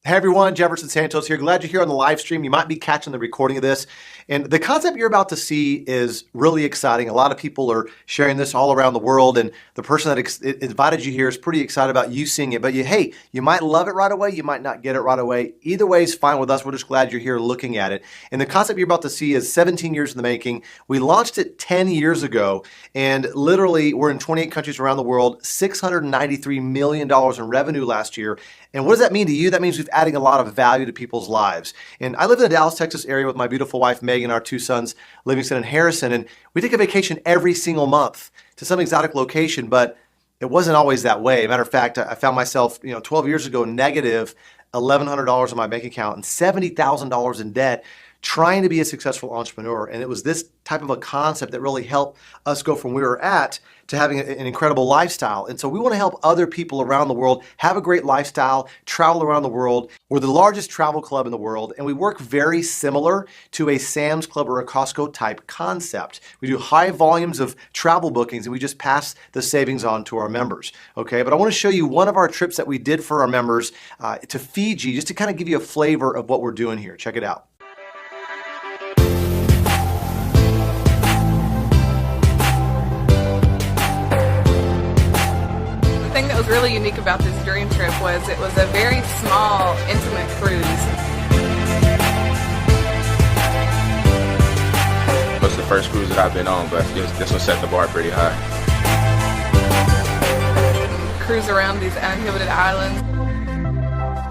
Hey everyone, Jefferson Santos here. Glad you're here on the live stream. You might be catching the recording of this. And the concept you're about to see is really exciting. A lot of people are sharing this all around the world, and the person that invited you here is pretty excited about you seeing it. But hey, you might love it right away. You might not get it right away. Either way is fine with us. We're just glad you're here looking at it. And the concept you're about to see is 17 years in the making. We launched it 10 years ago, and literally we're in 28 countries around the world, $693 million in revenue last year. And what does that mean to you? That means we've adding a lot of value to people's lives. And I live in the Dallas, Texas area with my beautiful wife, Megan, our two sons, Livingston and Harrison. And we take a vacation every single month to some exotic location, but it wasn't always that way. Matter of fact, I found myself, 12 years ago, negative $1,100 in my bank account and $70,000 in debt, trying to be a successful entrepreneur. And it was this type of a concept that really helped us go from where we were at to having an incredible lifestyle. And so we want to help other people around the world have a great lifestyle, travel around the world. We're the largest travel club in the world, and we work very similar to a Sam's Club or a Costco type concept. We do high volumes of travel bookings, and we just pass the savings on to our members. Okay, but I want to show you one of our trips that we did for our members to Fiji, just to kind of give you a flavor of what we're doing here. Check it out. The thing that was really unique about this dream trip was it was a very small, intimate cruise. It was the first cruise that I've been on, but this one set the bar pretty high. Cruise around these uninhabited islands.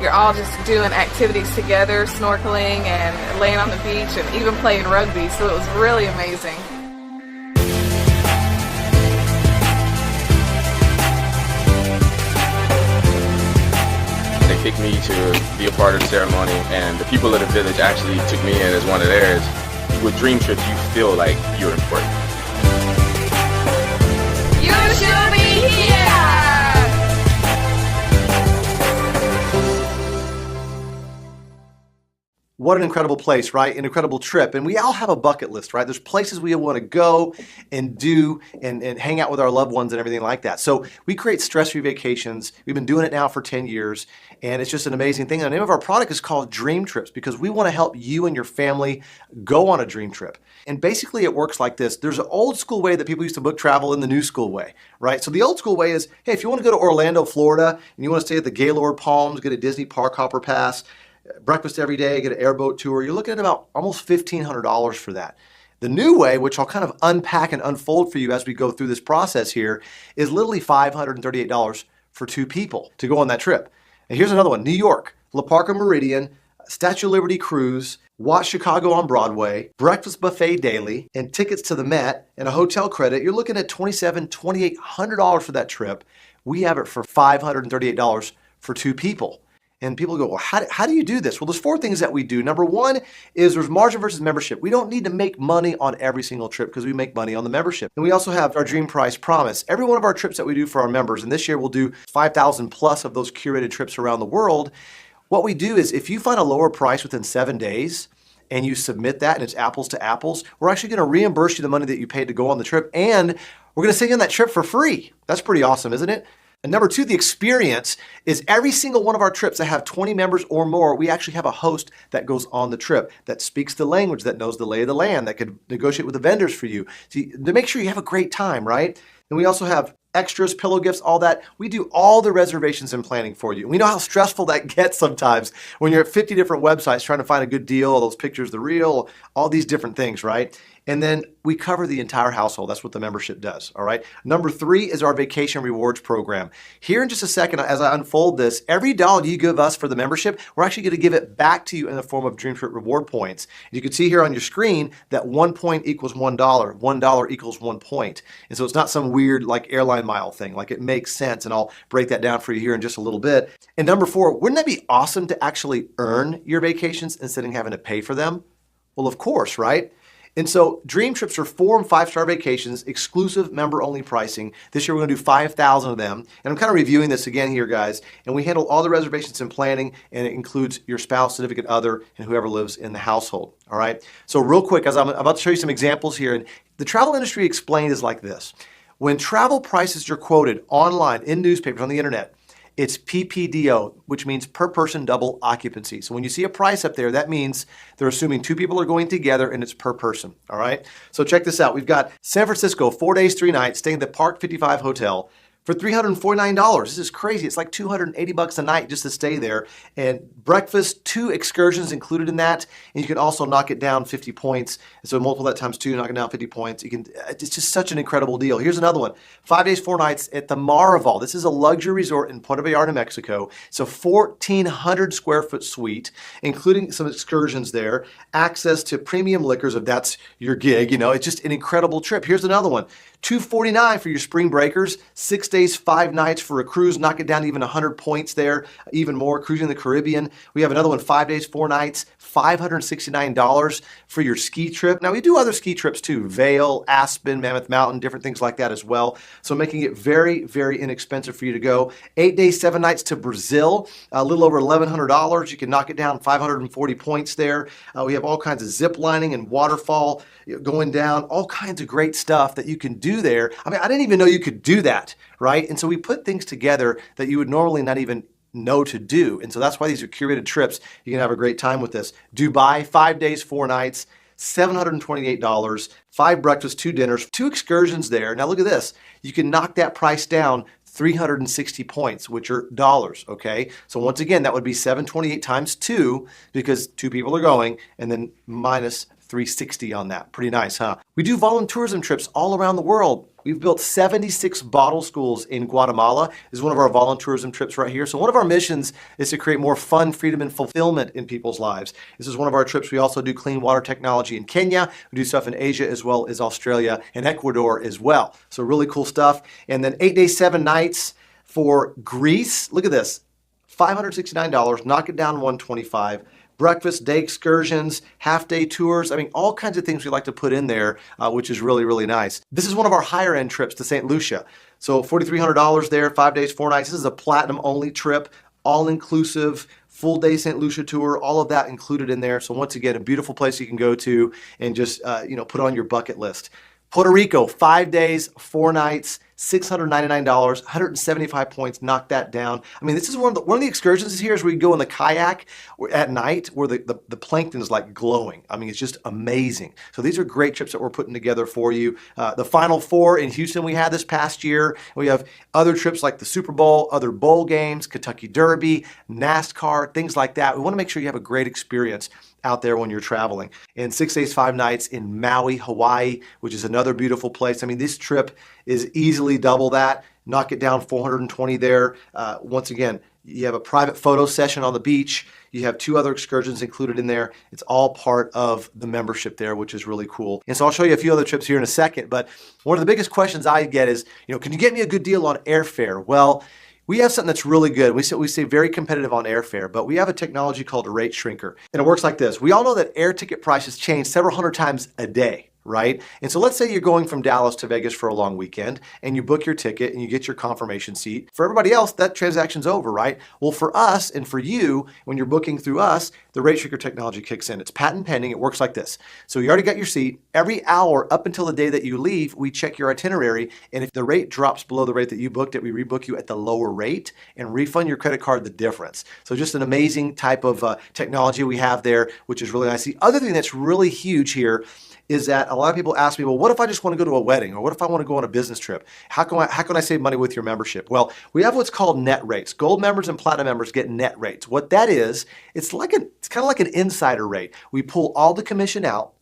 You're all just doing activities together, snorkeling and laying on the beach and even playing rugby, so it was really amazing. They picked me to be a part of the ceremony, and the people of the village actually took me in as one of theirs. With Dreamtrips, you feel like you're important. You should be here! What an incredible place, right? An incredible trip. And we all have a bucket list, right? There's places we want to go and do and hang out with our loved ones and everything like that. So we create stress-free vacations. We've been doing it now for 10 years, and it's just an amazing thing. And the name of our product is called Dreamtrips because we want to help you and your family go on a dream trip. And basically it works like this. There's an old school way that people used to book travel and the new school way, right? So the old school way is, hey, if you want to go to Orlando, Florida, and you want to stay at the Gaylord Palms, get a Disney Park Hopper Pass, breakfast every day, get an airboat tour, you're looking at about almost $1,500 for that. The new way, which I'll kind of unpack and unfold for you as we go through this process here, is literally $538 for two people to go on that trip. And here's another one, New York, La Parca Meridian, Statue of Liberty cruise, watch Chicago on Broadway, breakfast buffet daily, and tickets to the Met and a hotel credit. You're looking at $2,700, $2,800 for that trip. We have it for $538 for two people. And people go, well, how do you do this? Well, there's four things that we do. Number one is there's margin versus membership. We don't need to make money on every single trip because we make money on the membership. And we also have our Dream Price Promise. Every one of our trips that we do for our members, and this year we'll do 5,000 plus of those curated trips around the world. What we do is if you find a lower price within 7 days and you submit that and it's apples to apples, we're actually going to reimburse you the money that you paid to go on the trip, and we're going to send you on that trip for free. That's pretty awesome, isn't it? And number two, the experience is every single one of our trips that have 20 members or more, we actually have a host that goes on the trip, that speaks the language, that knows the lay of the land, that could negotiate with the vendors for you to make sure you have a great time, right? And we also have extras, pillow gifts, all that. We do all the reservations and planning for you. We know how stressful that gets sometimes when you're at 50 different websites trying to find a good deal, all those pictures, the real, all these different things, right? And then we cover the entire household. That's what the membership does, all right? Number three is our vacation rewards program. Here in just a second, as I unfold this, every dollar you give us for the membership, we're actually going to give it back to you in the form of Dream Trip reward points. You can see here on your screen that 1 point equals $1. $1 equals 1 point. And so it's not some weird like airline mile thing. Like it makes sense, and I'll break that down for you here in just a little bit. And number four, wouldn't that be awesome to actually earn your vacations instead of having to pay for them? Well, of course, right? And so Dream Trips are 4- and 5-star vacations, exclusive member-only pricing. This year we're going to do 5,000 of them. And I'm kind of reviewing this again here, guys. And we handle all the reservations and planning, and it includes your spouse, significant other, and whoever lives in the household. All right? So real quick, as I'm about to show you some examples here, and the travel industry explained is like this. When travel prices are quoted online, in newspapers, on the internet, It's PPDO, which means per person double occupancy. So when you see a price up there, that means they're assuming 2 people are going together and it's per person. All right. So check this out. We've got San Francisco, 4 days, 3 nights, staying at the Park 55 Hotel for $349. This is crazy. It's like $280 a night just to stay there. And breakfast, 2 excursions included in that. And you can also knock it down 50 points. And so multiple that times 2, knock it down 50 points. It's just such an incredible deal. Here's another one. 5 days, 4 nights at the Maraval. This is a luxury resort in Puerto Vallarta, Mexico. It's a 1,400 square foot suite, including some excursions there, access to premium liquors if that's your gig. You know, it's just an incredible trip. Here's another one. $249 for your spring breakers, 6 days, 5 nights for a cruise, knock it down to even 100 points there, even more, cruising the Caribbean. We have another one, 5 days, 4 nights, $569 for your ski trip. Now we do other ski trips too, Vail, Aspen, Mammoth Mountain, different things like that as well. So making it very, very inexpensive for you to go. 8 days, 7 nights to Brazil, a little over $1,100. You can knock it down 540 points there. We have all kinds of zip lining and waterfall going down, all kinds of great stuff that you can do there. I mean, I didn't even know you could do that, right? And so we put things together that you would normally not even know to do. And so that's why these are curated trips. You can have a great time with this. Dubai, 5 days, 4 nights, $728, 5 breakfasts, 2 dinners, 2 excursions there. Now look at this. You can knock that price down 360 points, which are dollars, okay? So once again, that would be 728 times 2 because 2 people are going, and then minus 360 on that. Pretty nice, huh? We do volunteerism trips all around the world. We've built 76 bottle schools in Guatemala. This is one of our volunteerism trips right here. So one of our missions is to create more fun, freedom, and fulfillment in people's lives. This is one of our trips. We also do clean water technology in Kenya. We do stuff in Asia as well as Australia and Ecuador as well. So really cool stuff. And then 8 days, 7 nights for Greece. Look at this, $569, knock it down $125. Breakfast, day excursions, half-day tours. I mean, all kinds of things we like to put in there, which is really, really nice. This is one of our higher-end trips to St. Lucia. So $4,300 there, 5 days, 4 nights. This is a platinum-only trip, all-inclusive, full-day St. Lucia tour, all of that included in there. So once again, a beautiful place you can go to and just, put on your bucket list. Puerto Rico, 5 days, 4 nights, $699, 175 points, knock that down. I mean, this is one of the excursions here is where you go in the kayak at night where the plankton is like glowing. I mean, it's just amazing. So these are great trips that we're putting together for you. The Final Four in Houston we had this past year. We have other trips like the Super Bowl, other bowl games, Kentucky Derby, NASCAR, things like that. We want to make sure you have a great experience out there when you're traveling. And 6 days, 5 nights in Maui, Hawaii, which is another beautiful place. I mean, this trip is easily double that. Knock it down 420 there. Once again, you have a private photo session on the beach. You have 2 other excursions included in there. It's all part of the membership there, which is really cool. And so I'll show you a few other trips here in a second. But one of the biggest questions I get is, can you get me a good deal on airfare? Well, we have something that's really good. We say very competitive on airfare, but we have a technology called a rate shrinker. And it works like this. We all know that air ticket prices change several hundred times a day, right? And so let's say you're going from Dallas to Vegas for a long weekend and you book your ticket and you get your confirmation seat. For everybody else, that transaction's over, right? Well, for us and for you, when you're booking through us, the rate shrinker technology kicks in. It's patent pending. It works like this. So you already got your seat. Every hour up until the day that you leave, we check your itinerary. And if the rate drops below the rate that you booked it, we rebook you at the lower rate and refund your credit card the difference. So just an amazing type of technology we have there, which is really nice. The other thing that's really huge here is that a lot of people ask me, well, what if I just want to go to a wedding? Or what if I want to go on a business trip? How can I save money with your membership? Well, we have what's called net rates. Gold members and platinum members get net rates. What that is, it's kind of like an insider rate. We pull all the commission out.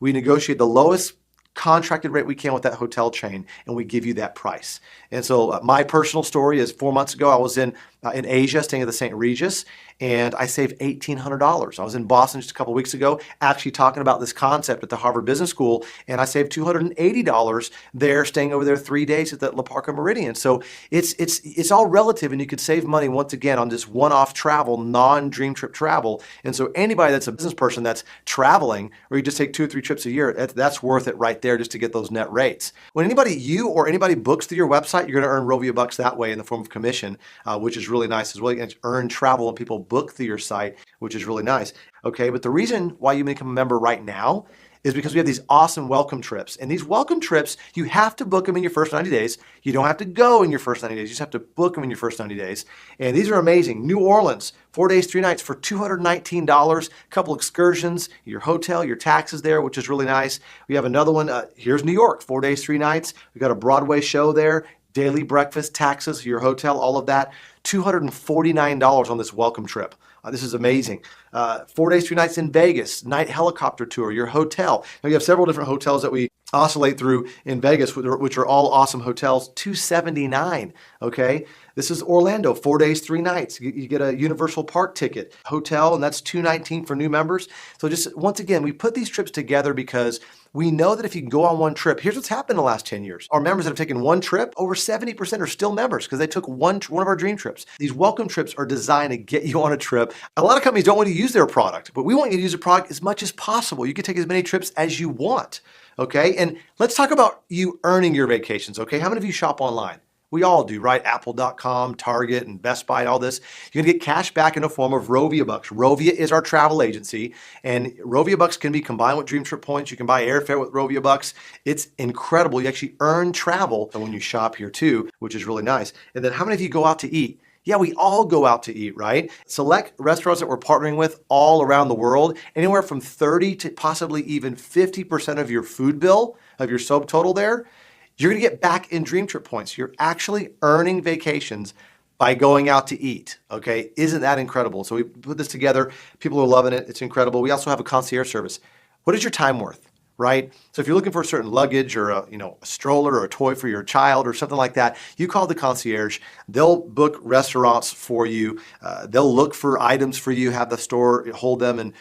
We negotiate the lowest contracted rate we can with that hotel chain, and we give you that price. And so my personal story is 4 months ago, I was in Asia, staying at the St. Regis, and I saved $1,800. I was in Boston just a couple weeks ago, actually talking about this concept at the Harvard Business School, and I saved $280 there, staying over there 3 days at the La Parca Meridian. So it's all relative, and you could save money once again on this one-off travel, non-dream trip travel. And so anybody that's a business person that's traveling, or you just take 2 or 3 trips a year, that's worth it right there just to get those net rates. When you or anybody books through your website, you're going to earn Rovia bucks that way in the form of commission, which is really nice as well. You can earn travel when people book through your site, which is really nice. Okay, but the reason why you become a member right now is because we have these awesome welcome trips. And these welcome trips, you have to book them in your first 90 days. You don't have to go in your first 90 days. You just have to book them in your first 90 days. And these are amazing. New Orleans, 4 days, 3 nights for $219. A couple excursions, your hotel, your taxes there, which is really nice. We have another one. Here's New York, 4 days, 3 nights. We got a Broadway show there. Daily breakfast, taxes, your hotel, all of that. $249 on this welcome trip. This is amazing. 4 days, 3 nights in Vegas, night helicopter tour, your hotel. Now, you have several different hotels that we oscillate through in Vegas, which are all awesome hotels. $279, okay? This is Orlando, 4 days, 3 nights. You get a Universal Park ticket, hotel, and that's $219 for new members. So just, once again, we put these trips together because we know that if you can go on one trip, here's what's happened in the last 10 years. Our members that have taken one trip, over 70% are still members because they took one of our dream trips. These welcome trips are designed to get you on a trip. A lot of companies don't want you to use their product, but we want you to use the product as much as possible. You can take as many trips as you want, okay? And let's talk about you earning your vacations, okay? How many of you shop online? We all do, right? Apple.com, Target, and Best Buy, and all this. You're gonna get cash back in the form of Rovia Bucks. Rovia is our travel agency, and Rovia Bucks can be combined with Dream Trip points. You can buy airfare with Rovia Bucks. It's incredible. You actually earn travel when you shop here too, which is really nice. And then how many of you go out to eat? Yeah, we all go out to eat, right? Select restaurants that we're partnering with all around the world, anywhere from 30 to possibly even 50% of your food bill, of your subtotal there, you're gonna get back in Dream Trip points. You're actually earning vacations by going out to eat, okay? Isn't that incredible? So we put this together. People are loving it. It's incredible. We also have a concierge service. What is your time worth, right? So if you're looking for a certain luggage or a stroller or a toy for your child or something like that, you call the concierge. They'll book restaurants for you. They'll look for items for you, have the store hold them, and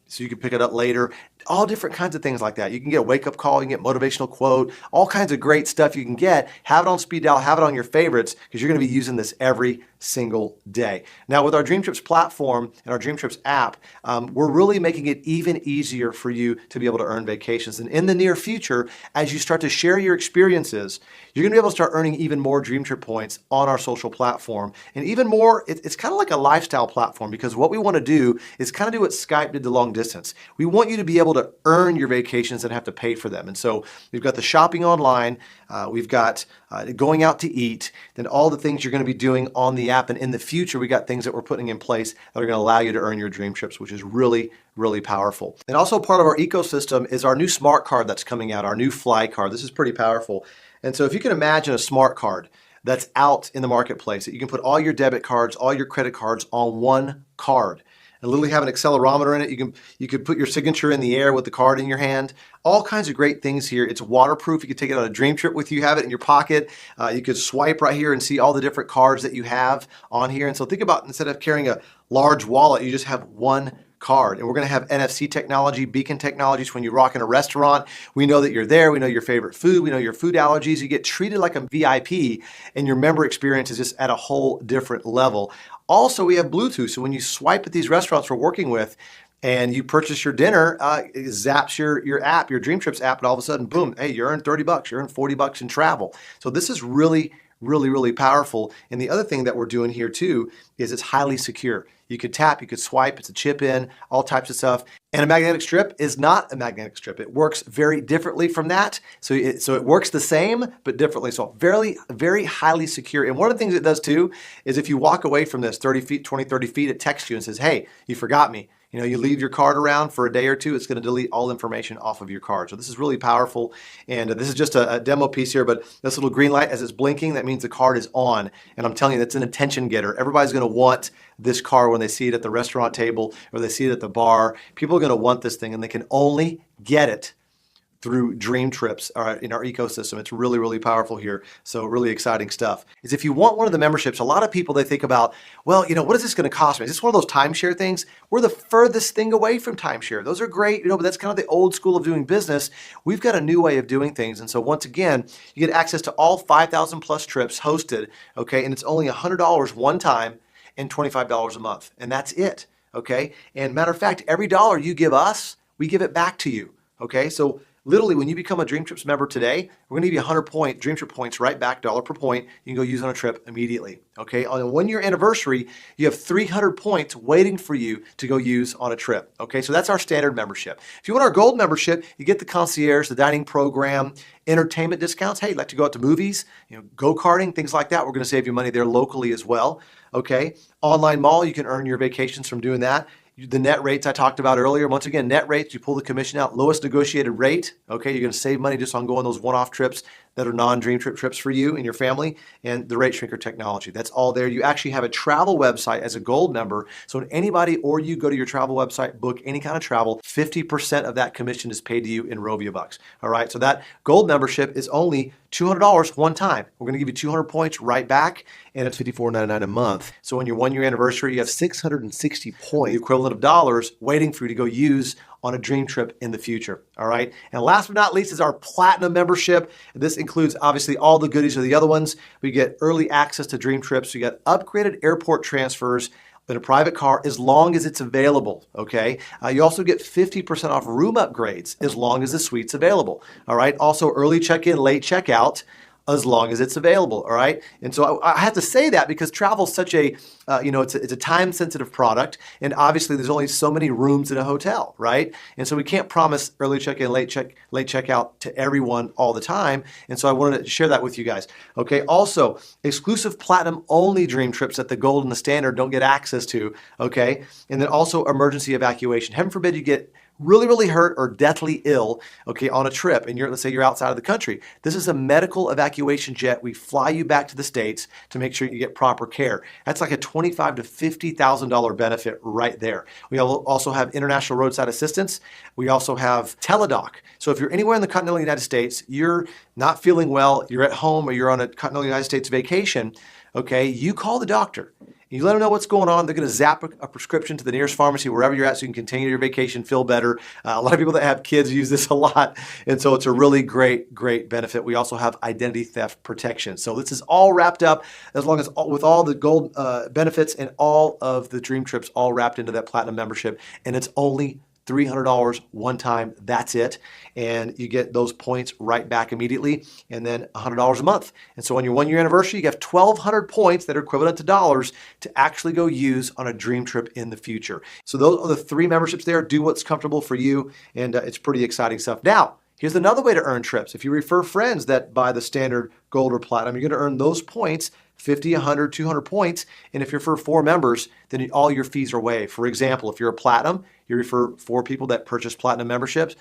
so you can pick it up later. All different kinds of things like that. You can get a wake-up call, you can get motivational quote, all kinds of great stuff you can get. Have it on speed dial, have it on your favorites, because you're going to be using this every single day. Now, with our Dreamtrips platform and our Dreamtrips app, we're really making it even easier for you to be able to earn vacations. And in the near future, as you start to share your experiences, you're going to be able to start earning even more Dreamtrip points on our social platform. And even more, it's kind of like a lifestyle platform, because what we want to do is kind of do what Skype did to long distance. We want you to be able to earn your vacations and have to pay for them. And so we've got the shopping online, we've got going out to eat, then all the things you're going to be doing on the app. And in the future, we got things that we're putting in place that are going to allow you to earn your dream trips, which is really, really powerful. And also part of our ecosystem is our new smart card that's coming out, our new Fly card. This is pretty powerful. And so if you can imagine a smart card that's out in the marketplace, that you can put all your debit cards, all your credit cards on one card, and literally have an accelerometer in it. You can put your signature in the air with the card in your hand. All kinds of great things here. It's waterproof. You can take it on a dream trip with you, have it in your pocket. You could swipe right here and see all the different cards that you have on here. And so think about, instead of carrying a large wallet, you just have one card. And we're going to have NFC technology, beacon technologies. When you rock in a restaurant, we know that you're there. We know your favorite food. We know your food allergies. You get treated like a VIP, and your member experience is just at a whole different level. Also, we have Bluetooth. So when you swipe at these restaurants we're working with and you purchase your dinner, it zaps your app, your Dreamtrips app, and all of a sudden, boom, hey, you earned 30 bucks, you earned 40 bucks in travel. So this is really, really, really powerful. And the other thing that we're doing here too is it's highly secure. You could tap, you could swipe, it's a chip in, all types of stuff. And a magnetic strip is not a magnetic strip. It works very differently from that. So it works the same, but differently. So very, very highly secure. And one of the things it does too is if you walk away from this 30 feet, 20, 30 feet, it texts you and says, hey, you forgot me. You leave your card around for a day or two, it's going to delete all information off of your card. So this is really powerful. And this is just a demo piece here, but this little green light, as it's blinking, that means the card is on. And I'm telling you, that's an attention getter. Everybody's going to want this card when they see it at the restaurant table or they see it at the bar. People are going to want this thing, and they can only get it through Dreamtrips in our ecosystem. It's really, really powerful here. So really exciting stuff. Is if you want one of the memberships, a lot of people, they think about, well, what is this going to cost me? Is this one of those timeshare things? We're the furthest thing away from timeshare. Those are great, but that's kind of the old school of doing business. We've got a new way of doing things. And so once again, you get access to all 5,000 plus trips hosted, okay? And it's only $100 one time and $25 a month. And that's it, okay? And matter of fact, every dollar you give us, we give it back to you, okay? So literally when you become a Dreamtrips member today, we're gonna give you 100 Dreamtrip points right back, dollar per point. You can go use on a trip immediately, okay? On a 1-year anniversary, you have 300 points waiting for you to go use on a trip, okay? So that's our standard membership. If you want our gold membership, you get the concierge, the dining program, entertainment discounts. Hey, you'd like to go out to movies, go-karting, things like that. We're gonna save you money there locally as well, okay? Online mall, you can earn your vacations from doing that. The net rates I talked about earlier, once again, net rates, you pull the commission out, lowest negotiated rate, okay? You're gonna save money just on going those one-off trips that are non-Dreamtrip trips for you and your family, and the rate shrinker technology. That's all there. You actually have a travel website as a gold member, so when anybody or you go to your travel website, book any kind of travel, 50% of that commission is paid to you in Rovia bucks, all right? So that gold membership is only $200 one time. We're gonna give you 200 points right back, and it's $54.99 a month. So on your 1-year anniversary, you have 660 points, the equivalent of dollars, waiting for you to go use on a dream trip in the future, all right? And last but not least is our platinum membership. This includes obviously all the goodies of the other ones. We get early access to dream trips. We get upgraded airport transfers in a private car as long as it's available, okay? You also get 50% off room upgrades as long as the suite's available, all right? Also early check-in, late check-out, as long as it's available, all right? And so I have to say that because travel is such a, it's a time-sensitive product, and obviously there's only so many rooms in a hotel, right? And so we can't promise early check-in, late check-out to everyone all the time, and so I wanted to share that with you guys, okay? Also, exclusive platinum-only dream trips that the gold and the standard don't get access to, okay? And then also emergency evacuation. Heaven forbid you get really hurt or deathly ill, okay, on a trip, and let's say you're outside of the country. This is a medical evacuation jet. We fly you back to the States to make sure you get proper care. That's like a $25,000 to $50,000 benefit right there. We also have international roadside assistance. We also have teledoc. So if you're anywhere in the continental United States, you're not feeling well, you're at home, or you're on a continental United States vacation, okay, you call the doctor. You let them know what's going on. They're going to zap a prescription to the nearest pharmacy wherever you're at so you can continue your vacation, feel better. A lot of people that have kids use this a lot, and so it's a really great benefit. We also have identity theft protection. So this is all wrapped up as long as with all the gold benefits and all of the dream trips all wrapped into that platinum membership, and it's only $300 one time, that's it. And you get those points right back immediately, and then $100 a month. And so on your 1-year anniversary, you have 1,200 points that are equivalent to dollars to actually go use on a dream trip in the future. So those are the 3 memberships there. Do what's comfortable for you, and it's pretty exciting stuff. Now, here's another way to earn trips. If you refer friends that buy the standard gold or platinum, you're gonna earn those points, 50, 100, 200 points. And if you're for 4 members, then all your fees are waived. For example, if you're a platinum, you refer 4 people that purchase platinum memberships,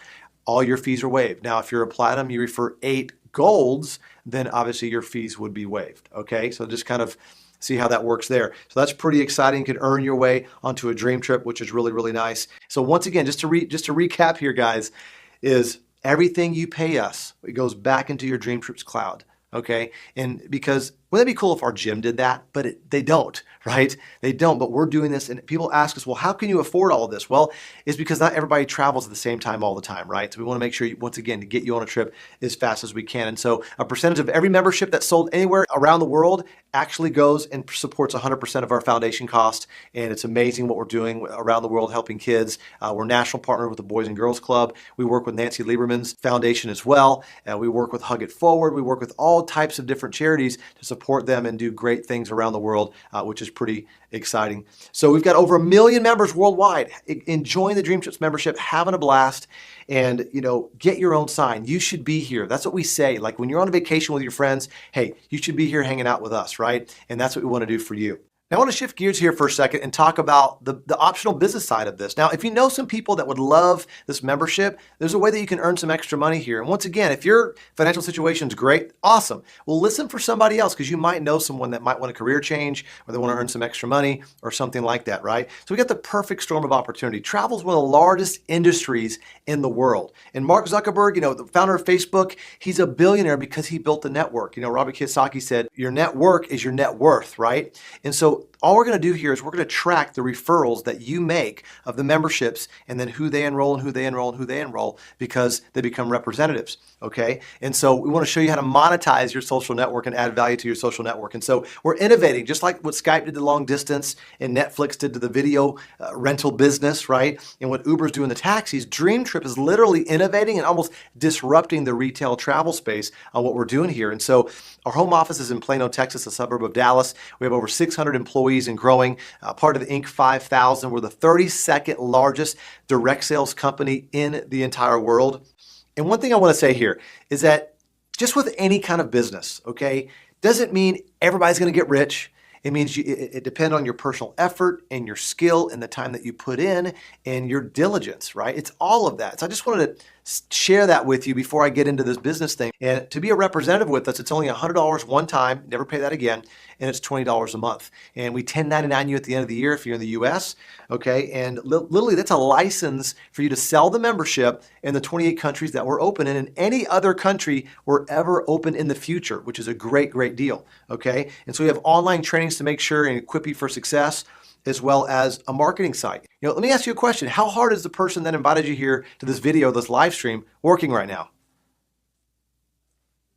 all your fees are waived. Now, if you're a platinum, you refer 8 golds, then obviously your fees would be waived, okay? So just kind of see how that works there. So that's pretty exciting. You can earn your way onto a dream trip, which is really nice. So once again, just to recap here, guys, is everything you pay us, it goes back into your Dreamtrips cloud, okay? And because wouldn't it be cool if our gym did that? But they don't, right? They don't, but we're doing this, and people ask us, well, how can you afford all of this? Well, it's because not everybody travels at the same time all the time, right? So we want to make sure, once again, to get you on a trip as fast as we can. And so a percentage of every membership that's sold anywhere around the world actually goes and supports 100% of our foundation cost. And it's amazing what we're doing around the world helping kids. We're national partner with the Boys and Girls Club. We work with Nancy Lieberman's foundation as well. We work with Hug It Forward. We work with all types of different charities to support them and do great things around the world, which is pretty exciting. So we've got over 1 million members worldwide enjoying the Dreamtrips membership, having a blast, and get your own sign. You should be here. That's what we say. Like when you're on a vacation with your friends, hey, you should be here hanging out with us, right? And that's what we want to do for you. Now, I want to shift gears here for a second and talk about the optional business side of this. Now, if you know some people that would love this membership, there's a way that you can earn some extra money here. And once again, if your financial situation is great, awesome. Well, listen for somebody else because you might know someone that might want a career change or they want to earn some extra money or something like that, right? So we got the perfect storm of opportunity. Travel is one of the largest industries in the world. And Mark Zuckerberg, the founder of Facebook, he's a billionaire because he built the network. Robert Kiyosaki said, your network is your net worth, right? And so so all we're going to do here is we're going to track the referrals that you make of the memberships and then who they enroll and who they enroll and who they enroll because they become representatives, okay? And so we want to show you how to monetize your social network and add value to your social network. And so we're innovating, just like what Skype did to long distance and Netflix did to the video rental business, right? And what Uber's doing the taxis. Dreamtrip is literally innovating and almost disrupting the retail travel space on what we're doing here. And so our home office is in Plano, Texas, a suburb of Dallas. We have over 600 employees and growing, part of the Inc. 5000. We're the 32nd largest direct sales company in the entire world. And one thing I want to say here is that just with any kind of business, okay, doesn't mean everybody's going to get rich. It means it depends on your personal effort and your skill and the time that you put in and your diligence, right? It's all of that. So I just wanted to share that with you before I get into this business thing. And to be a representative with us, it's only $100 one time, never pay that again, and it's $20 a month. And we 1099 you at the end of the year if you're in the US, okay? And literally that's a license for you to sell the membership in the 28 countries that we're open in and any other country we're ever open in the future, which is a great, great deal, okay? And so we have online trainings to make sure and equip you for success, as well as a marketing site. You know, let me ask you a question. How hard is the person that invited you here to this video, this live stream, working right now?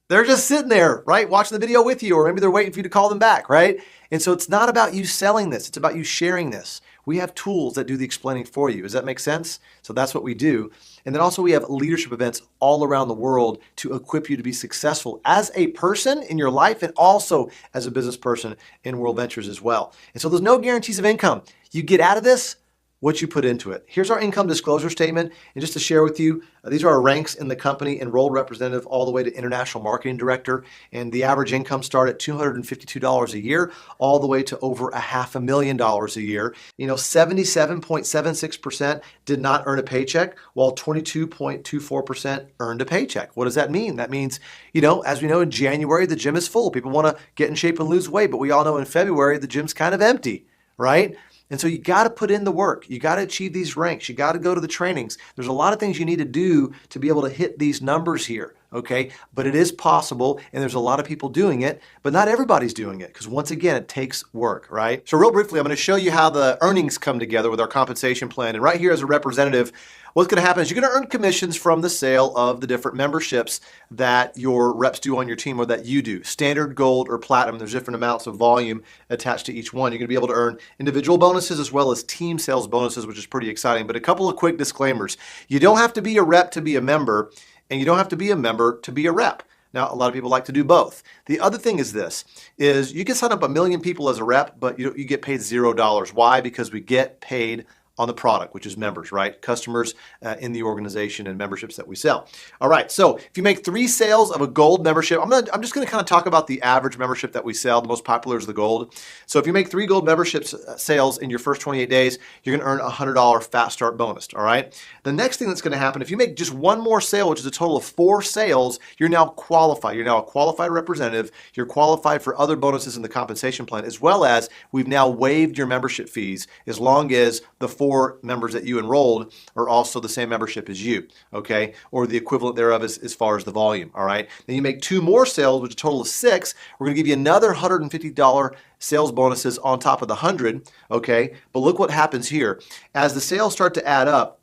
They're just sitting there, right, watching the video with you, or maybe they're waiting for you to call them back, right? And so it's not about you selling this. It's about you sharing this. We have tools that do the explaining for you. Does that make sense? So that's what we do. And then also we have leadership events all around the world to equip you to be successful as a person in your life and also as a business person in World Ventures as well. And so there's no guarantees of income. You get out of this what you put into it. Here's our income disclosure statement. And just to share with you, these are our ranks in the company, enrolled representative all the way to international marketing director. And the average income start at $252 a year, all the way to over $500,000 a year. You know, 77.76% did not earn a paycheck, while 22.24% earned a paycheck. What does that mean? That means, you know, as we know, in January, the gym is full. People want to get in shape and lose weight, but we all know in February, the gym's kind of empty, right? And so you got to put in the work. You got to achieve these ranks. You got to go to the trainings. There's a lot of things you need to do to be able to hit these numbers here, okay? But it is possible, and there's a lot of people doing it, but not everybody's doing it because once again, it takes work, right? So real briefly, I'm going to show you how the earnings come together with our compensation plan. And right here as a representative, what's going to happen is you're going to earn commissions from the sale of the different memberships that your reps do on your team or that you do. Standard, gold, or platinum. There's different amounts of volume attached to each one. You're going to be able to earn individual bonuses as well as team sales bonuses, which is pretty exciting. But a couple of quick disclaimers. You don't have to be a rep to be a member, and you don't have to be a member to be a rep. Now, a lot of people like to do both. The other thing is this, is you can sign up 1 million people as a rep, but you get paid $0. Why? Because we get paid on the product, which is members, right? Customers in the organization and memberships that we sell. All right, so if you make 3 sales of a gold membership, I'm just gonna kind of talk about the average membership that we sell. The most popular is the gold. So if you make 3 gold memberships sales in your first 28 days, you're gonna earn a $100 fast start bonus, all right? The next thing that's gonna happen, if you make just 1 more sale, which is a total of 4 sales, you're now qualified. You're now a qualified representative. You're qualified for other bonuses in the compensation plan, as well as we've now waived your membership fees as long as the 4 members that you enrolled are also the same membership as you, okay? Or the equivalent thereof as far as the volume, all right? Then you make 2 more sales, which is a total of 6. We're gonna give you another $150 sales bonuses on top of the 100, okay? But look what happens here. As the sales start to add up,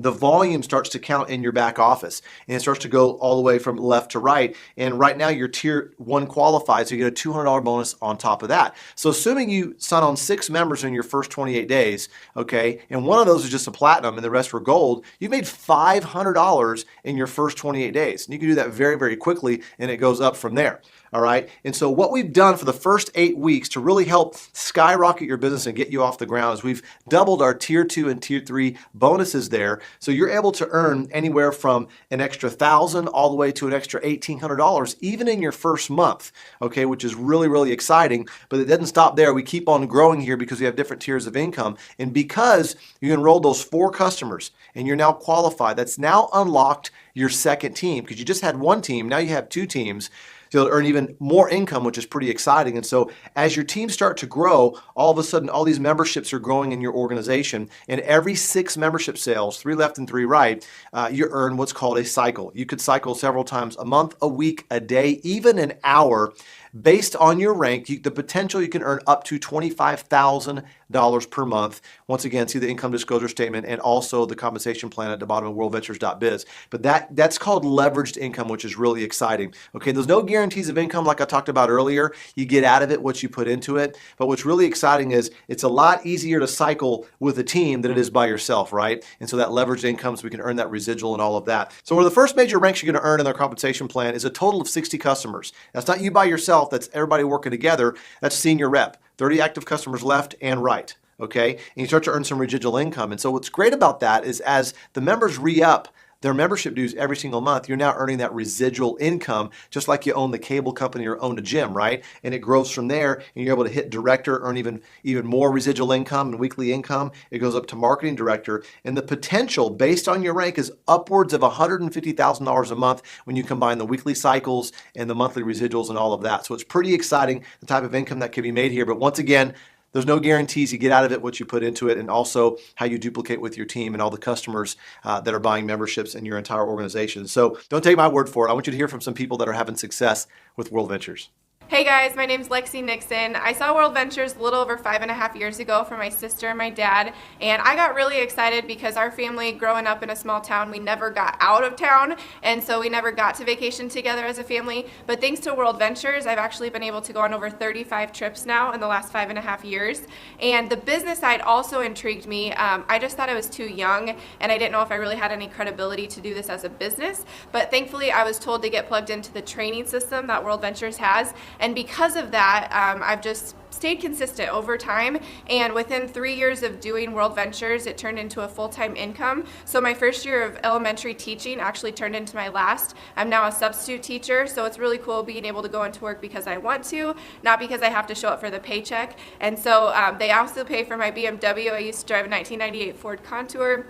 the volume starts to count in your back office and it starts to go all the way from left to right. And right now you're tier 1 qualified, so you get a $200 bonus on top of that. So assuming you sign on 6 members in your first 28 days, okay, and one of those is just a platinum and the rest were gold, you've made $500 in your first 28 days. And you can do that very, very quickly and it goes up from there. All right. And so what we've done for the first 8 weeks to really help skyrocket your business and get you off the ground is we've doubled our tier 2 and tier 3 bonuses there. So you're able to earn anywhere from an extra $1,000 all the way to an extra $1,800 even in your first month. Okay, which is really, really exciting. But it doesn't stop there. We keep on growing here because we have different tiers of income. And because you enrolled those 4 customers and you're now qualified, that's now unlocked your second team because you just had 1 team. Now you have 2 teams. So you'll earn even more income, which is pretty exciting. And so as your teams start to grow, all of a sudden, all these memberships are growing in your organization. And every 6 membership sales, 3 left and 3 right, you earn what's called a cycle. You could cycle several times a month, a week, a day, even an hour. Based on your rank, the potential you can earn up to $25,000 per month. Once again, see the income disclosure statement and also the compensation plan at the bottom of worldventures.biz. But that's called leveraged income, which is really exciting. Okay, there's no guarantees of income like I talked about earlier. You get out of it what you put into it. But what's really exciting is it's a lot easier to cycle with a team than it is by yourself, right? And so that leveraged income, so we can earn that residual and all of that. So one of the first major ranks you're going to earn in their compensation plan is a total of 60 customers. That's not you by yourself. That's everybody working together. That's senior rep. 30 active customers left and right. Okay. And you start to earn some residual income. And so what's great about that is as the members re-up their membership dues every single month, you're now earning that residual income, just like you own the cable company or own a gym, right? And it grows from there, and you're able to hit director, earn even more residual income and weekly income. It goes up to marketing director, and the potential based on your rank is upwards of $150,000 a month when you combine the weekly cycles and the monthly residuals and all of that. So it's pretty exciting, the type of income that can be made here. But once again, there's no guarantees. You get out of it what you put into it, and also how you duplicate with your team and all the customers that are buying memberships in your entire organization. So don't take my word for it. I want you to hear from some people that are having success with World Ventures. Hey guys, my name's Lexi Nixon. I saw World Ventures a little over 5.5 years ago for my sister and my dad, and I got really excited because our family, growing up in a small town, we never got out of town, and so we never got to vacation together as a family. But thanks to World Ventures, I've actually been able to go on over 35 trips now in the last 5.5 years. And the business side also intrigued me. I just thought I was too young, and I didn't know if I really had any credibility to do this as a business. But thankfully, I was told to get plugged into the training system that World Ventures has. And because of that, I've just stayed consistent over time, and within 3 years of doing World Ventures, it turned into a full-time income. So my first year of elementary teaching actually turned into my last. I'm now a substitute teacher, so it's really cool being able to go into work because I want to, not because I have to show up for the paycheck. And so they also pay for my BMW. I used to drive a 1998 Ford Contour.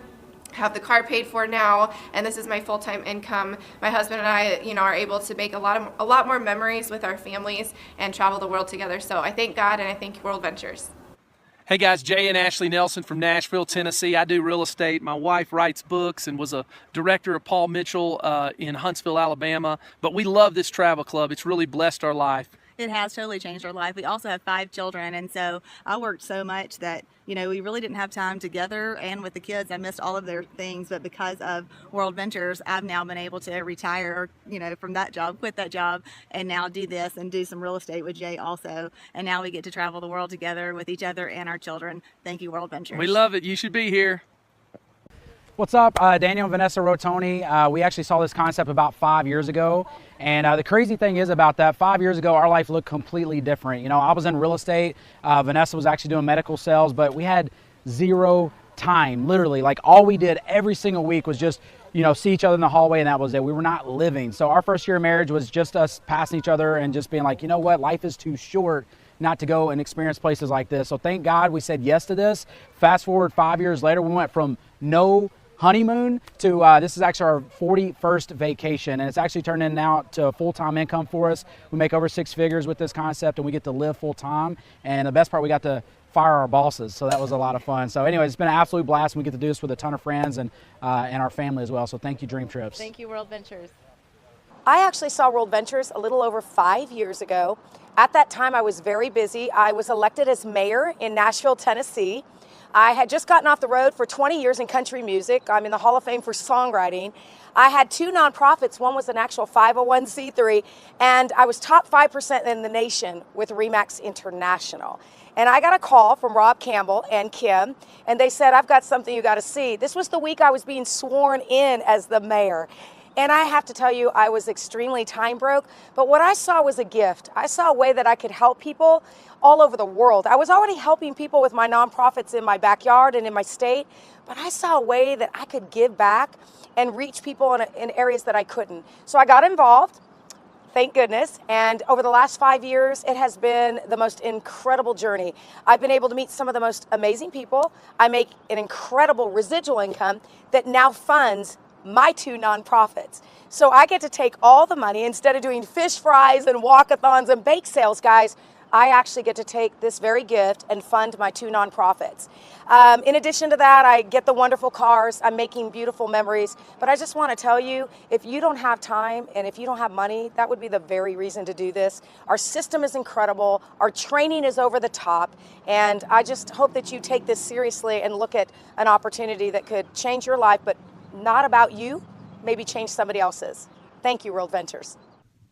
Have the car paid for now, and this is my full-time income. My husband and I, are able to make a lot more memories with our families and travel the world together. So I thank God and I thank World Ventures. Hey guys, Jay and Ashley Nelson from Nashville, Tennessee. I do real estate. My wife writes books and was a director of Paul Mitchell in Huntsville, Alabama. But we love this travel club. It's really blessed our life. It has totally changed our life. We also have 5 children, and so I worked so much that, we really didn't have time together, and with the kids, I missed all of their things. But because of World Ventures, I've now been able to retire, from that job, quit that job, and now do this and do some real estate with Jay also. And now we get to travel the world together with each other and our children. Thank you, World Ventures. We love it. You should be here. What's up? Daniel and Vanessa Rotoni. We actually saw this concept about 5 years ago. And the crazy thing is about that, 5 years ago, our life looked completely different. I was in real estate. Vanessa was actually doing medical sales, but we had zero time, literally. Like all we did every single week was just, see each other in the hallway, and that was it. We were not living. So our first year of marriage was just us passing each other and just being like, you know what, life is too short not to go and experience places like this. So thank God we said yes to this. Fast forward 5 years later, we went from no honeymoon to this is actually our 41st vacation, and it's actually turned in now to full-time income for us. We make over 6 figures with this concept, and we get to live full-time. And the best part, we got to fire our bosses, so that was a lot of fun. So anyways, it's been an absolute blast. We get to do this with a ton of friends and our family as well. So thank you, Dreamtrips. Thank you, World Ventures. I actually saw World Ventures a little over 5 years ago. At that time, I was very busy. I was elected as mayor in Nashville, Tennessee. I had just gotten off the road for 20 years in country music. I'm in the Hall of Fame for songwriting. I had 2 nonprofits. One was an actual 501c3, and I was top 5% in the nation with RE/MAX International. And I got a call from Rob Campbell and Kim, and they said, I've got something you got to see. This was the week I was being sworn in as the mayor. And I have to tell you, I was extremely time broke, but what I saw was a gift. I saw a way that I could help people all over the world. I was already helping people with my nonprofits in my backyard and in my state, but I saw a way that I could give back and reach people in areas that I couldn't. So I got involved, thank goodness, and over the last 5 years, it has been the most incredible journey. I've been able to meet some of the most amazing people. I make an incredible residual income that now funds my 2 nonprofits. So I get to take all the money, instead of doing fish fries and walkathons and bake sales, guys, I actually get to take this very gift and fund my 2 nonprofits. In addition to that, I get the wonderful cars. I'm making beautiful memories. But I just want to tell you, if you don't have time and if you don't have money, that would be the very reason to do this. Our system is incredible. Our training is over the top. And I just hope that you take this seriously and look at an opportunity that could change your life, but not about you, maybe change somebody else's. Thank you, World Ventures.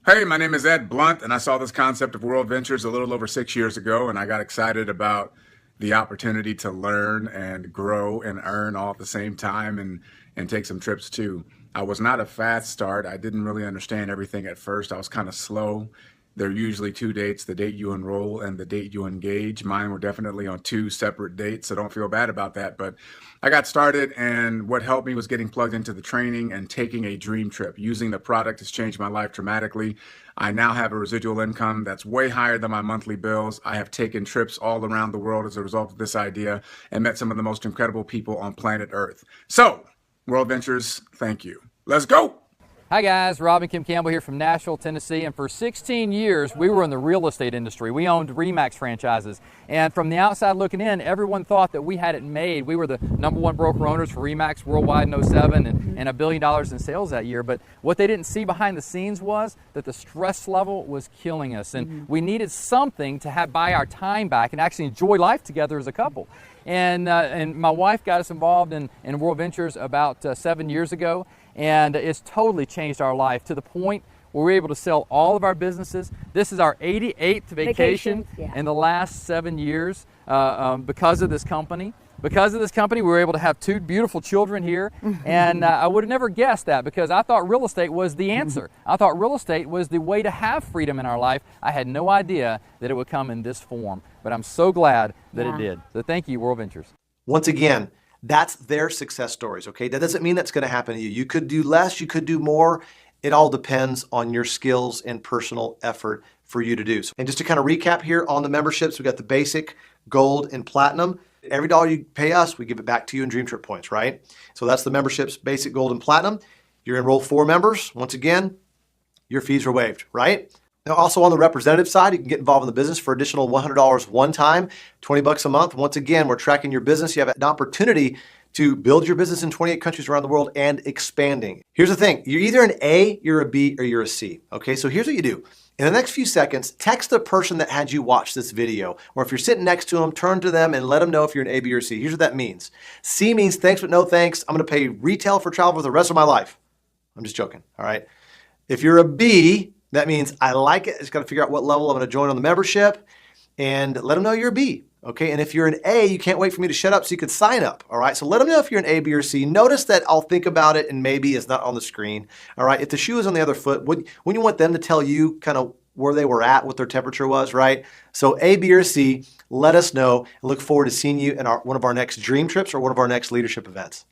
Hey, my name is Ed Blunt, and I saw this concept of World Ventures a little over 6 years ago, and I got excited about the opportunity to learn and grow and earn all at the same time and take some trips too. I was not a fast start. I didn't really understand everything at first. I was kind of slow. There are usually 2 dates, the date you enroll and the date you engage. Mine were definitely on 2 separate dates, so don't feel bad about that. But I got started, and what helped me was getting plugged into the training and taking a dream trip. Using the product has changed my life dramatically. I now have a residual income that's way higher than my monthly bills. I have taken trips all around the world as a result of this idea and met some of the most incredible people on planet Earth. So, World Ventures, thank you. Let's go! Hi guys, Rob and Kim Campbell here from Nashville, Tennessee, and for 16 years we were in the real estate industry. We owned RE/MAX franchises, and from the outside looking in, everyone thought that we had it made. We were the #1 broker owners for RE/MAX worldwide in 07 and $1 billion in sales that year, but what they didn't see behind the scenes was that the stress level was killing us, and we needed something to buy our time back and actually enjoy life together as a couple. And my wife got us involved in World Ventures about 7 years ago, and it's totally changed our life to the point where we're able to sell all of our businesses. This is our 88th vacation in the last 7 years because of this company. Because of this company, we were able to have 2 beautiful children here, and I would have never guessed that because I thought real estate was the answer. I thought real estate was the way to have freedom in our life. I had no idea that it would come in this form, but I'm so glad that it did. So thank you, World Ventures. Once again, that's their success stories, okay? That doesn't mean that's going to happen to you. You could do less, you could do more. It all depends on your skills and personal effort for you to do. And just to kind of recap here on the memberships, we got the basic, gold, and platinum. Every dollar you pay us, we give it back to you in Dream Trip points, right? So that's the memberships, basic, gold, and platinum. You're enrolled 4 members. Once again, your fees are waived, right? Now, also on the representative side, you can get involved in the business for additional $100 one time, $20 a month. Once again, we're tracking your business. You have an opportunity to build your business in 28 countries around the world and expanding. Here's the thing. You're either an A, you're a B, or you're a C. Okay, so here's what you do. In the next few seconds, text the person that had you watch this video, or if you're sitting next to them, turn to them and let them know if you're an A, B, or C. Here's what that means. C means thanks but no thanks. I'm gonna pay retail for travel for the rest of my life. I'm just joking, all right? If you're a B, that means I like it. I just gotta figure out what level I'm gonna join on the membership and let them know you're a B. Okay, and if you're an A, you can't wait for me to shut up so you could sign up, all right? So let them know if you're an A, B, or C. Notice that I'll think about it and maybe it's not on the screen, all right? If the shoe is on the other foot, wouldn't you want them to tell you kind of where they were at, what their temperature was, right? So A, B, or C, let us know, and look forward to seeing you in one of our next Dream Trips or one of our next leadership events.